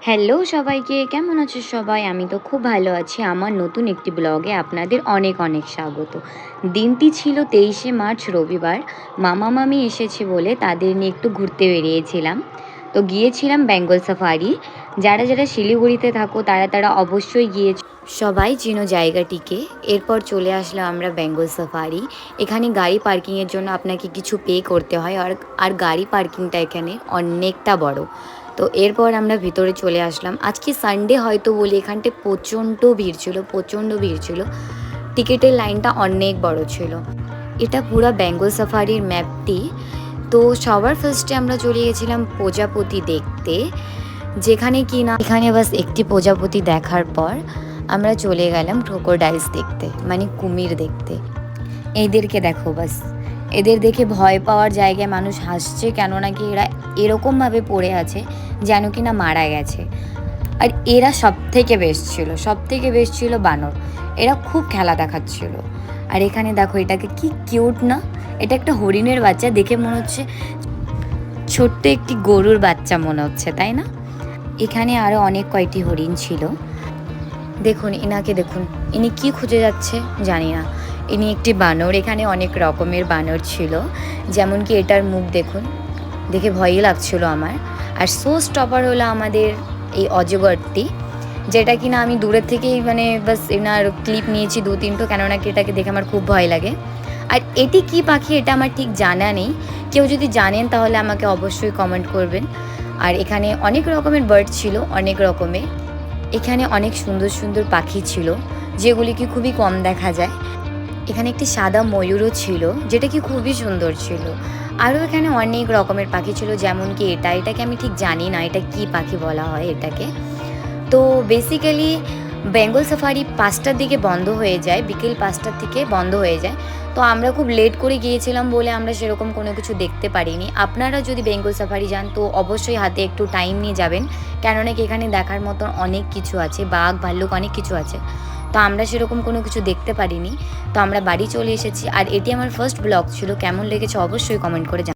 Hello সবাইকে, কেমন আছো সবাই? আমি তো খুব ভালো আছি। আমার নতুন একটি ব্লগে আপনাদের অনেক অনেক স্বাগত। দিনটি ছিল 23শে মার্চ রবিবার। মামা মামি এসেছে বলে তাদের নিয়ে একটু ঘুরতে বেরিয়েছিলাম। তো গিয়েছিলাম বেঙ্গল সাফারি। যারা যারা শিলিগুড়িতে থাকো তারা অবশ্যই গিয়েছো, সবাই চেনো জায়গাটিকে। এরপর চলে আসলাম আমরা বেঙ্গল সাফারি। এখানে গাড়ি পার্কিংয়ের জন্য আপনাকে কিছু পে করতে হয়, আর গাড়ি পার্কিংটা এখানে অনেকটা বড়। তো এরপর আমরা ভিতরে চলে আসলাম। আজকে সানডে হয়তো বলে এখানটায় প্রচণ্ড ভিড় ছিল। টিকিটের লাইনটা অনেক বড় ছিল। এটা পুরো বেঙ্গল সাফারির ম্যাপটি। তো সবার ফার্স্টে আমরা চলে গেছিলাম প্রজাপতি দেখতে, যেখানে কি না এখানে বাস একটি প্রজাপতি দেখার পর আমরা চলে গেলাম ক্রোকোডাইলস দেখতে, মানে কুমির দেখতে। এদেরকে দেখো, বাস এদের দেখে ভয় পাওয়ার জায়গায় মানুষ হাসছে, কেননা কি এরা এরকমভাবে পড়ে আছে যেন কি না মারা গেছে। আর এরা সব থেকে বেস্ট ছিল বানর। এরা খুব খেলা দেখাচ্ছিল। আর এখানে দেখো, এটাকে কি কিউট না, এটা একটা হরিণের বাচ্চা, দেখে মনে হচ্ছে ছোট্ট একটি গরুর বাচ্চা মনে হচ্ছে, তাই না? এখানে আরও অনেক কয়টি হরিণ ছিল। দেখুন এনাকে, দেখুন ইনি কি খুঁজে যাচ্ছে জানি না। ইনি একটি বানর। এখানে অনেক রকমের বানর ছিল, যেমন কি এটার মুখ দেখুন, দেখে ভয়ই লাগছিল আমার। আর শো স্টপার হলো আমাদের এই অজগরটি, যেটা কিনা আমি দূরের থেকেই মানে বাস এনার ক্লিপ নিয়েছি 2-3টো, কেননা কি এটাকে দেখে আমার খুব ভয় লাগে। আর এটি কি পাখি এটা আমার ঠিক জানা নেই, কেউ যদি জানেন তাহলে আমাকে অবশ্যই কমেন্ট করবেন। আর এখানে অনেক রকমের বার্ড ছিল, অনেক রকমের। এখানে অনেক সুন্দর সুন্দর পাখি ছিল, যেগুলি কি খুবই কম দেখা যায়। এখানে একটি সাদা ময়ূরও ছিল, যেটা কি খুবই সুন্দর ছিল। আরও এখানে অনেক রকমের পাখি ছিল, যেমন কি এটাকে আমি ঠিক জানি না এটা কি পাখি বলা হয় এটাকে। তো বেসিক্যালি বেঙ্গল সাফারি 5টার দিকে বন্ধ হয়ে যায়, বিকেল 5টার থেকে বন্ধ হয়ে যায়। তো আমরা খুব লেট করে গিয়েছিলাম বলে আমরা সেরকম কোনো কিছু দেখতে পারিনি। আপনারা যদি বেঙ্গল সাফারি যান তো অবশ্যই হাতে একটু টাইম নিয়ে যাবেন, কেননা কি এখানে দেখার মতন অনেক কিছু আছে, বাঘ ভাল্লুক অনেক কিছু আছে। তো আমরা সেরকম কোনো কিছু দেখতে পারিনি। তো আমরা বাড়ি চলে এসেছি। আর এটি আমার ফার্স্ট ব্লগ ছিল, কেমন লেগেছে অবশ্যই কমেন্ট করে